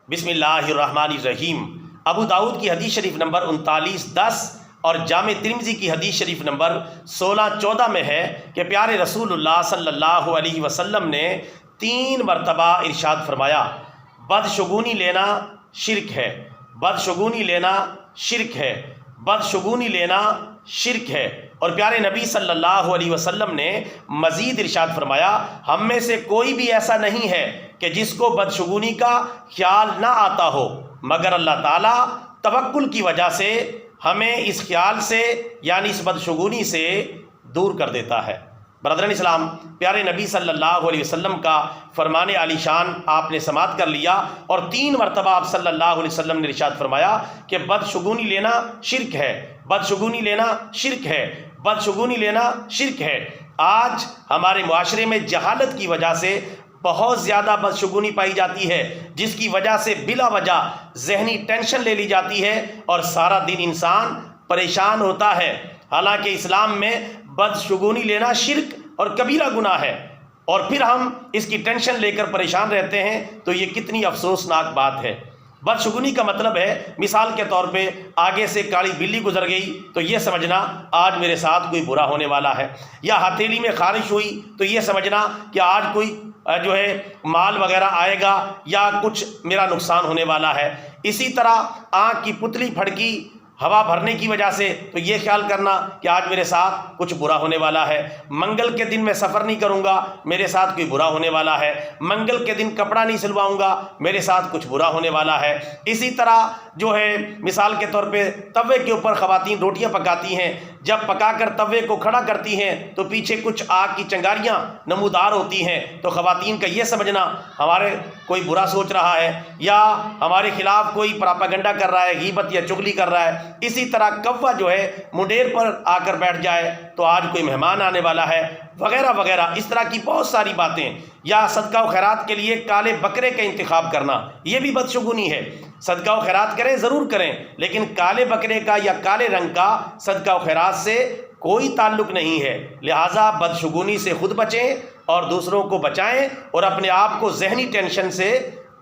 بسم اللہ الرحمن الرحیم۔ ابو داؤد کی حدیث شریف نمبر 3910 اور جامع ترمذی کی حدیث شریف نمبر 1614 میں ہے کہ پیارے رسول اللہ صلی اللہ علیہ وسلم نے 3 مرتبہ ارشاد فرمایا، بدشگونی لینا شرک ہے، بدشگونی لینا شرک ہے، بدشگونی لینا شرک ہے۔ اور پیارے نبی صلی اللہ علیہ وسلم نے مزید ارشاد فرمایا، ہم میں سے کوئی بھی ایسا نہیں ہے کہ جس کو بدشگونی کا خیال نہ آتا ہو، مگر اللہ تعالیٰ توکل کی وجہ سے ہمیں اس خیال سے یعنی اس بدشگونی سے دور کر دیتا ہے۔ برادران اسلام، پیارے نبی صلی اللہ علیہ وسلم کا فرمان عالی شان آپ نے سماعت کر لیا، اور 3 مرتبہ آپ صلی اللہ علیہ وسلم نے ارشاد فرمایا کہ بدشگونی لینا شرک ہے، بدشگونی لینا شرک ہے، بدشگونی لینا شرک ہے۔ آج ہمارے معاشرے میں جہالت کی وجہ سے بہت زیادہ بدشگونی پائی جاتی ہے، جس کی وجہ سے بلا وجہ ذہنی ٹینشن لے لی جاتی ہے اور سارا دن انسان پریشان ہوتا ہے۔ حالانکہ اسلام میں بدشگونی لینا شرک اور کبیرہ گناہ ہے، اور پھر ہم اس کی ٹینشن لے کر پریشان رہتے ہیں، تو یہ کتنی افسوسناک بات ہے۔ بدشگونی کا مطلب ہے، مثال کے طور پہ آگے سے کالی بلی گزر گئی تو یہ سمجھنا آج میرے ساتھ کوئی برا ہونے والا ہے، یا ہتھیلی میں خارش ہوئی تو یہ سمجھنا کہ آج کوئی مال وغیرہ آئے گا یا کچھ میرا نقصان ہونے والا ہے۔ اسی طرح آنکھ کی پتلی پھڑکی ہوا بھرنے کی وجہ سے تو یہ خیال کرنا کہ آج میرے ساتھ کچھ برا ہونے والا ہے۔ منگل کے دن میں سفر نہیں کروں گا، میرے ساتھ کوئی برا ہونے والا ہے۔ منگل کے دن کپڑا نہیں سلواؤں گا، میرے ساتھ کچھ برا ہونے والا ہے۔ اسی طرح مثال کے طور پہ توے کے اوپر خواتین روٹیاں پکاتی ہیں، جب پکا کر توے کو کھڑا کرتی ہیں تو پیچھے کچھ آگ کی چنگاریاں نمودار ہوتی ہیں، تو خواتین کا یہ سمجھنا ہمارے کوئی برا سوچ رہا ہے یا ہمارے خلاف کوئی پراپاگنڈا کر رہا ہے، غیبت یا چغلی کر رہا ہے۔ اسی طرح کوا منڈیر پر آ کر بیٹھ جائے تو آج کوئی مہمان آنے والا ہے، وغیرہ وغیرہ، اس طرح کی بہت ساری باتیں۔ یا صدقہ و خیرات کے لیے کالے بکرے کا انتخاب کرنا، یہ بھی بدشگونی ہے۔ صدقہ و خیرات کریں، ضرور کریں، لیکن کالے بکرے کا یا کالے رنگ کا صدقہ و خیرات سے کوئی تعلق نہیں ہے۔ لہٰذا بدشگونی سے خود بچیں اور دوسروں کو بچائیں، اور اپنے آپ کو ذہنی ٹینشن سے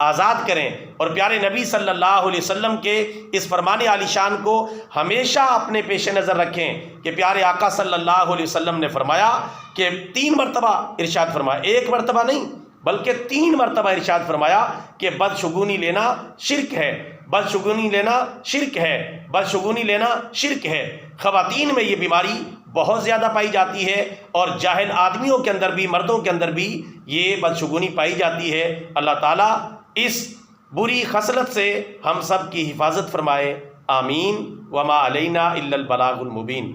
آزاد کریں، اور پیارے نبی صلی اللہ علیہ وسلم کے اس فرمان عالی شان کو ہمیشہ اپنے پیش نظر رکھیں کہ پیارے آقا صلی اللہ علیہ وسلم نے فرمایا کہ 3 مرتبہ ارشاد فرمایا، 1 مرتبہ نہیں بلکہ 3 مرتبہ ارشاد فرمایا کہ بدشگونی لینا شرک ہے، بدشگونی لینا شرک ہے، بدشگونی لینا شرک ہے۔ خواتین میں یہ بیماری بہت زیادہ پائی جاتی ہے، اور جاہل آدمیوں کے اندر بھی، مردوں کے اندر بھی یہ بدشگونی پائی جاتی ہے۔ اللہ تعالیٰ اس بری خصلت سے ہم سب کی حفاظت فرمائے، آمین۔ وما علینا الا البلاغ المبین۔